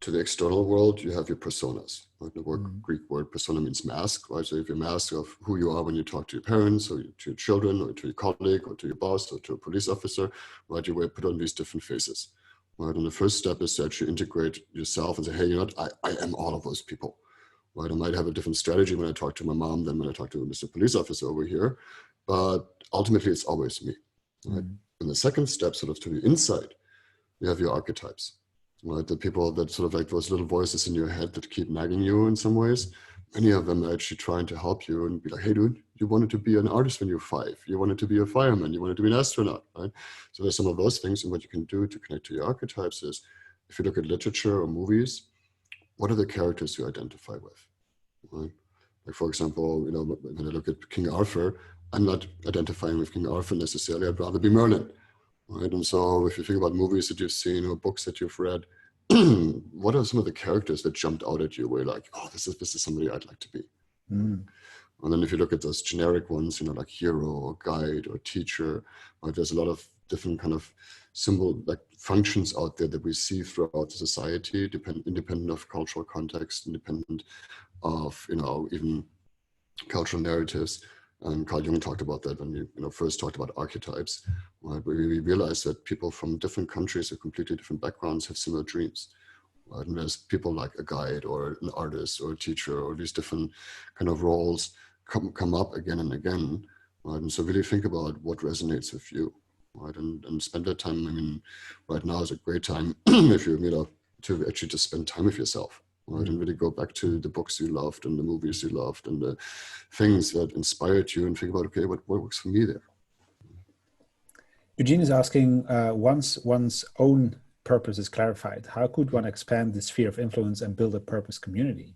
to the external world, you have your personas. Right? The Greek word persona means mask, right? So you have your mask of who you are when you talk to your parents, or to your children, or to your colleague, or to your boss, or to a police officer, right? You will put on these different faces, right? And the first step is to actually integrate yourself and say, hey, you know what? I am all of those people, right? I might have a different strategy when I talk to my mom than when I talk to Mr. Police Officer over here, but ultimately it's always me, right? And the second step, sort of to the inside, you have your archetypes, right? The people that sort of like those little voices in your head that keep nagging you in some ways. Many of them are actually trying to help you and be like, hey, dude, you wanted to be an artist when you were 5. You wanted to be a fireman. You wanted to be an astronaut, right? So there's some of those things. And what you can do to connect to your archetypes is, if you look at literature or movies, what are the characters you identify with, right? Like, for example, you know, when I look at King Arthur, I'm not identifying with King Arthur necessarily. I'd rather be Merlin. Right. And so if you think about movies that you've seen or books that you've read, what are some of the characters that jumped out at you where you're like, oh, this is somebody I'd like to be? And then if you look at those generic ones, you know, like hero or guide or teacher, right, there's a lot of different kind of symbol like functions out there that we see throughout the society, independent of cultural context, independent of, you know, even cultural narratives. And Carl Jung talked about that when we first talked about archetypes, right? Where we realized that people from different countries with completely different backgrounds have similar dreams. Right? And there's people like a guide or an artist or a teacher or these different kind of roles come up again and again. Right? And so really think about what resonates with you, right? And spend that time. I mean, right now is a great time if you, you know, to actually just spend time with yourself. Right, and really go back to the books you loved and the movies you loved and the things that inspired you and think about, okay, what works for me there?
Eugene is asking, once one's own purpose is clarified, how could one expand the sphere of influence and build a purpose community?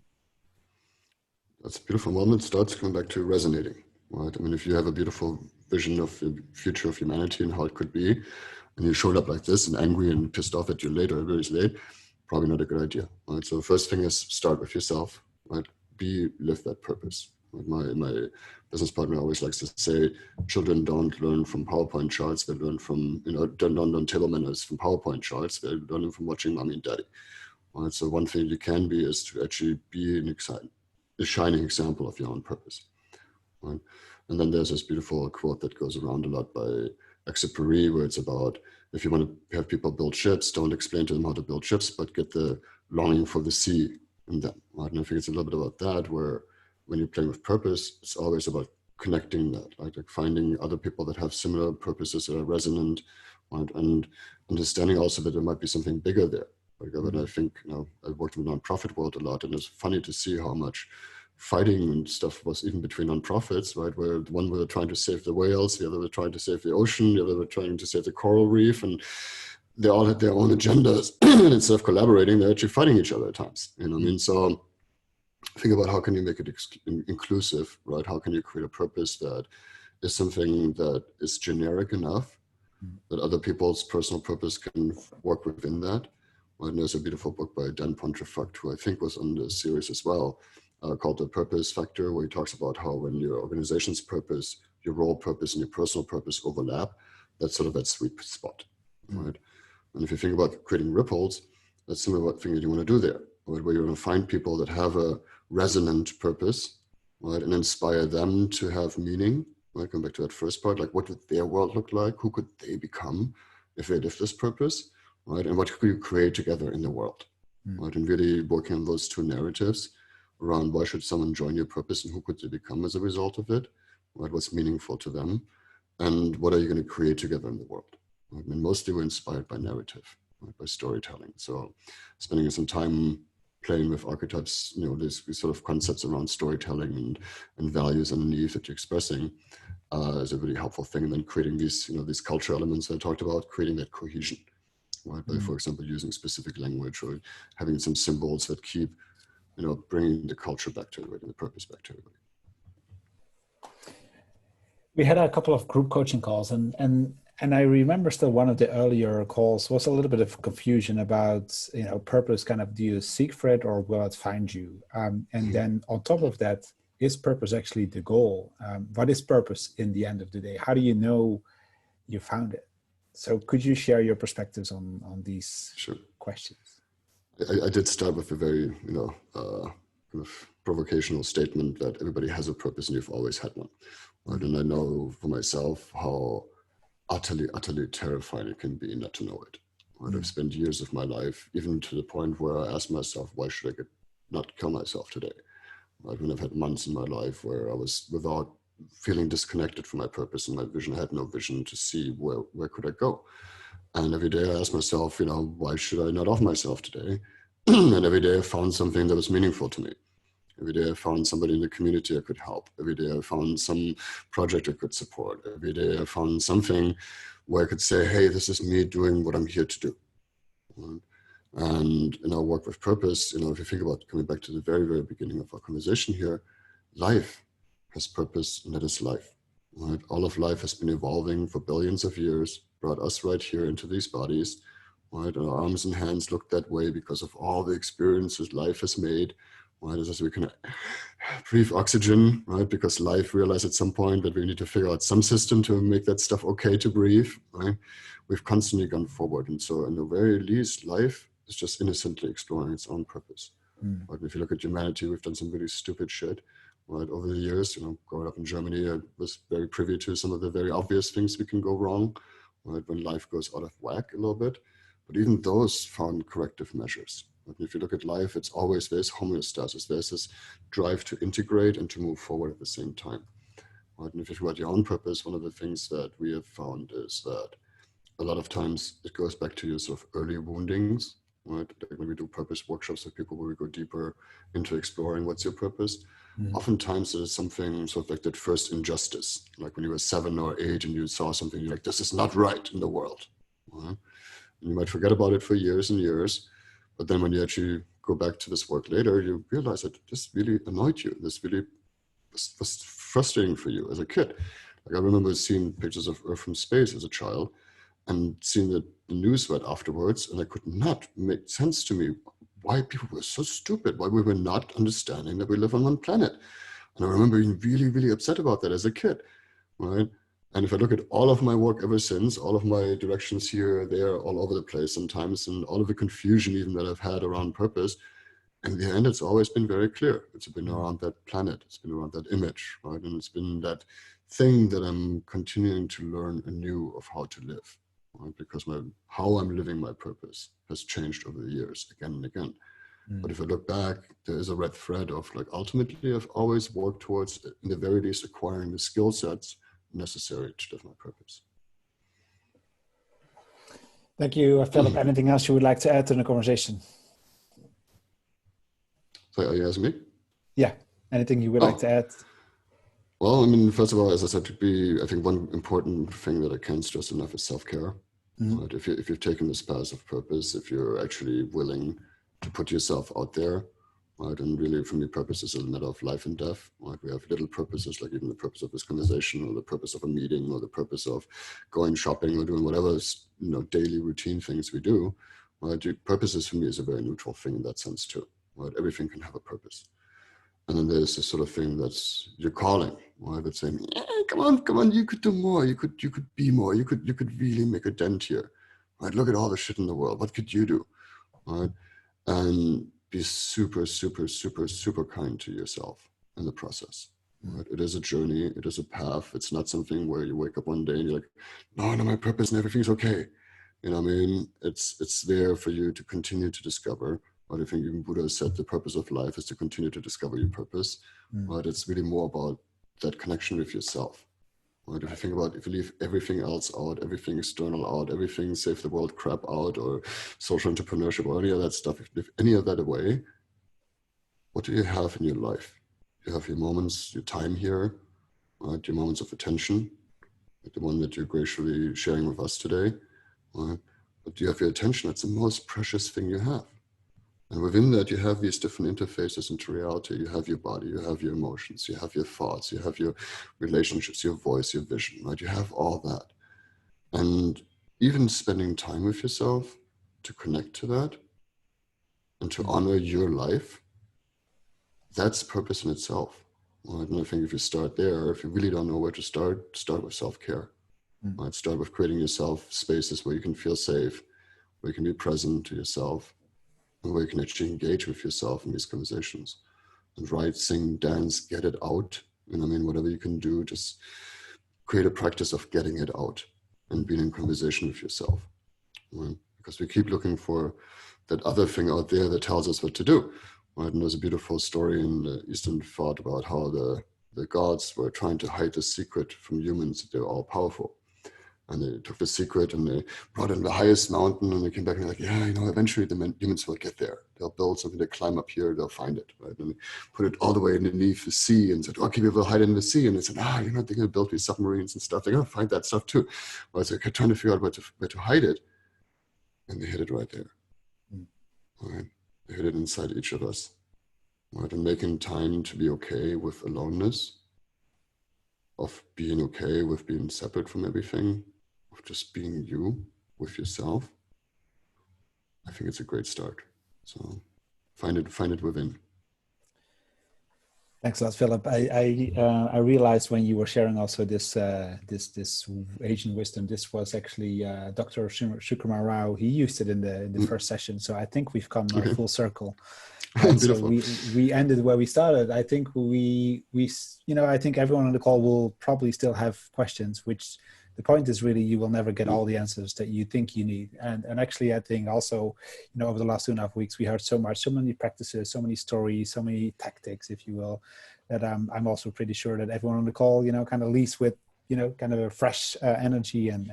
That's a beautiful moment. It starts coming back to resonating, right? I mean, if you have a beautiful vision of the future of humanity and how it could be, and you showed up like this and angry and pissed off at you later, everybody's late, probably not a good idea, right? So the first thing is start with yourself, right? Live that purpose. My business partner always likes to say, children don't learn from PowerPoint charts. They learn from, you know, don't learn table manners from PowerPoint charts. They learn them from watching mommy and daddy, right? So one thing you can be is to actually be a shining example of your own purpose, right? And then there's this beautiful quote that goes around a lot by Exupéry, where it's about, if you want to have people build ships, don't explain to them how to build ships, but get the longing for the sea in them, right? And I think it's a little bit about that, where when you're playing with purpose, it's always about connecting that, like finding other people that have similar purposes that are resonant, right? And understanding also that there might be something bigger there. Like, and I think, you know, I worked in the nonprofit world a lot, and it's funny to see how much fighting and stuff was even between nonprofits, right? Where one were trying to save the whales, the other were trying to save the ocean, the other were trying to save the coral reef, and they all had their own agendas. And instead of collaborating, they're actually fighting each other at times. You know what I mean? So think about how can you make it inclusive, right? How can you create a purpose that is something that is generic enough that other people's personal purpose can work within that. Right? And there's a beautiful book by Dan Pontefract, who I think was on the series as well, called The Purpose Factor, where he talks about how when your organization's purpose, your role purpose, and your personal purpose overlap, that's sort of that sweet spot, right? And if you think about creating ripples, that's similar what thing that you want to do there, right? Where you're going to find people that have a resonant purpose, right? And inspire them to have meaning, right? Come back to that first part, like what would their world look like? Who could they become if they live this purpose, right? And what could you create together in the world, right? And really working on those two narratives around why should someone join your purpose and who could they become as a result of it, right? What's meaningful to them, and what are you going to create together in the world? Right? I mean, mostly we're inspired by narrative, right? By storytelling. So spending some time playing with archetypes, you know, these sort of concepts around storytelling and values underneath that you're expressing is a really helpful thing. And then creating these, you know, these culture elements that I talked about, creating that cohesion, right? By, for example, using specific language or having some symbols that keep, you know, bringing the culture back to everybody and the purpose back to everybody.
We had a couple of group coaching calls, and I remember still one of the earlier calls was a little bit of confusion about, you know, purpose. Kind of, do you seek for it or will it find you? And then on top of that, is purpose actually the goal? What is purpose in the end of the day? How do you know you found it? So could you share your perspectives on these questions?
I did start with a very, kind of provocational statement that everybody has a purpose and you've always had one. Right? And I know for myself how utterly, utterly terrifying it can be not to know it. Right? I've spent years of my life, even to the point where I ask myself, why should I not kill myself today? Right? When I've had months in my life where I was without feeling disconnected from my purpose and my vision, I had no vision to see where could I go. And every day I ask myself, why should I not off myself today? And every day I found something that was meaningful to me. Every day I found somebody in the community I could help. Every day I found some project I could support. Every day I found something where I could say, hey, this is me doing what I'm here to do. And in our work with purpose, if you think about coming back to the very, very beginning of our conversation here, life has purpose, and that is life. Right? All of life has been evolving for billions of years, brought us right here into these bodies. Right? And our arms and hands look that way because of all the experiences life has made. Right? As we can breathe oxygen, right? Because life realized at some point that we need to figure out some system to make that stuff okay to breathe. Right? We've constantly gone forward. And so in the very least, life is just innocently exploring its own purpose. Right? If you look at humanity, we've done some really stupid shit. Right? Over the years, growing up in Germany, I was very privy to some of the very obvious things we can go wrong, right? When life goes out of whack a little bit. But even those found corrective measures. Right? If you look at life, it's always there's homeostasis. There's this drive to integrate and to move forward at the same time. Right? And if you think about your own purpose, one of the things that we have found is that a lot of times it goes back to your sort of early woundings. Right? Like when we do purpose workshops with people where we go deeper into exploring what's your purpose, oftentimes it is something sort of like that first injustice, like when you were 7 or 8 and you saw something, you're like, this is not right in the world. Right? And you might forget about it for years and years, but then when you actually go back to this work later, you realize that this really annoyed you. This really was frustrating for you as a kid. Like I remember seeing pictures of Earth from space as a child, and seeing the news right afterwards, and it could not make sense to me why people were so stupid, why we were not understanding that we live on one planet. And I remember being really, really upset about that as a kid, right? And if I look at all of my work ever since, all of my directions here, there, all over the place sometimes, and all of the confusion even that I've had around purpose, in the end, it's always been very clear. It's been around that planet, it's been around that image, right? And it's been that thing that I'm continuing to learn anew of how to live. Right? Because how I'm living my purpose has changed over the years again and again. But if I look back, there is a red thread of like, ultimately, I've always worked towards, in the very least, acquiring the skill sets necessary to live my purpose.
Thank you, Philip. Anything else you would like to add to the conversation?
So are you asking me?
Yeah. Anything you would like to add?
Well, I mean, first of all, as I said, I think one important thing that I can't stress enough is self-care. Right? If you've taken this path of purpose, if you're actually willing to put yourself out there, right? And really, for me, purpose is a matter of life and death. Right? We have little purposes, like even the purpose of this conversation, or the purpose of a meeting, or the purpose of going shopping, or doing whatever daily routine things we do. Right? Purposes for me is a very neutral thing in that sense too. Right? Everything can have a purpose. And then there's this sort of thing that's your calling, right? That's saying, come on, you could do more, you could be more, you could really make a dent here, right? Look at all the shit in the world. What could you do, right? And be super, super, super, super kind to yourself in the process. Right? It is a journey. It is a path. It's not something where you wake up one day and you're like, no, my purpose and everything's okay. You know what I mean? It's there for you to continue to discover. But I think even Buddha said the purpose of life is to continue to discover your purpose. But it's really more about that connection with yourself. Right? If you leave everything else out, everything external out, everything save the world crap out, or social entrepreneurship, or any of that stuff, if you leave any of that away, what do you have in your life? You have your moments, your time here, right? Your moments of attention, like the one that you're graciously sharing with us today. Right? But you have your attention. That's the most precious thing you have. And within that, you have these different interfaces into reality. You have your body, you have your emotions, you have your thoughts, you have your relationships, your voice, your vision, right? You have all that. And even spending time with yourself to connect to that and to honor your life, that's purpose in itself. Right? And I think if you start there, if you really don't know where to start with self-care. Right? Start with creating yourself spaces where you can feel safe, where you can be present to yourself, and where you can actually engage with yourself in these conversations and write, sing, dance, get it out. And I mean, whatever you can do, just create a practice of getting it out and being in conversation with yourself. Right? Because we keep looking for that other thing out there that tells us what to do. Right? And there's a beautiful story in the Eastern thought about how the gods were trying to hide the secret from humans that they're all powerful. And they took the secret and they brought it in the highest mountain, and they came back and they're like, yeah, you know, eventually the humans will get there. They'll build something to climb up here, they'll find it, right? And they put it all the way underneath the sea and said, okay, we'll hide it in the sea. And they said, you know, they're going to build these submarines and stuff. They're going to find that stuff too. Right? So they kept trying to figure out where to hide it. And they hid it right there. Right? They hid it inside each of us. Right? And making time to be okay with aloneness, of being okay with being separate from everything, of just being you with yourself, I think it's a great start. So find it within.
Thanks a lot, Philip. I realized when you were sharing also this this Asian wisdom, this was actually Dr. Shukrama Rao. He used it in the first session, so I think we've come full circle. And so we ended where we started. I think we you know, I think everyone on the call will probably still have questions, which the point is really you will never get all the answers that you think you need. And actually, I think also, you know, over the last 2.5 weeks, we heard so many practices, so many stories, so many tactics, if you will, that I'm also pretty sure that everyone on the call, you know, kind of leaves with, you know, kind of a fresh energy and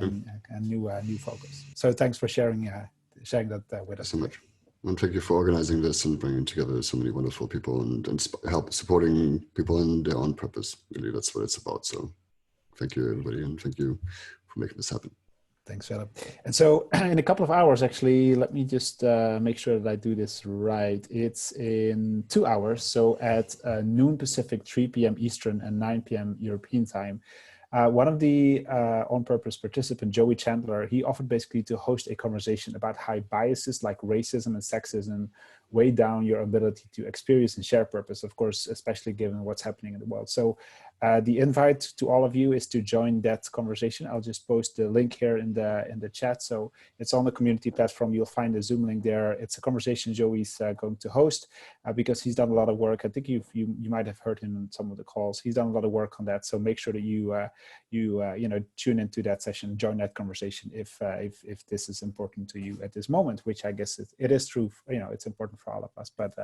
new focus. So thanks for sharing that with us.
So much. And thank you for organizing this and bringing together so many wonderful people and help supporting people in their own purpose. Really, that's what it's about. So thank you, everybody, and thank you for making this happen.
Thanks, Philip. And so in a couple of hours, actually, let me just make sure that I do this right. It's in 2 hours. So at noon Pacific, 3 p.m. Eastern, and 9 p.m. European time, one of the on-purpose participants, Joey Chandler, he offered basically to host a conversation about how biases like racism and sexism weigh down your ability to experience and share purpose, of course, especially given what's happening in the world. So the invite to all of you is to join that conversation. I'll just post the link here in the chat. So it's on the community platform. You'll find the Zoom link there. It's a conversation Joey's going to host because he's done a lot of work. I think you might have heard him in some of the calls. He's done a lot of work on that. So make sure that you know, tune into that session, join that conversation if this is important to you at this moment, which I guess it is true. You know, it's important for all of us. But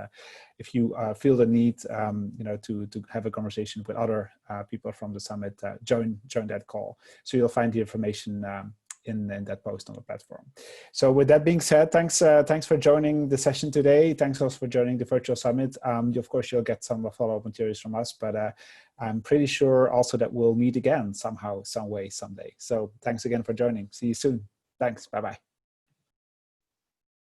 if you feel the need, you know, to have a conversation with other people from the summit, join that call. So you'll find the information in that post on the platform. So with that being said, thanks for joining the session today. Thanks also for joining the virtual summit. Of course, you'll get some follow-up materials from us, but I'm pretty sure also that we'll meet again somehow, some way, someday. So thanks again for joining. See you soon. Thanks. Bye-bye.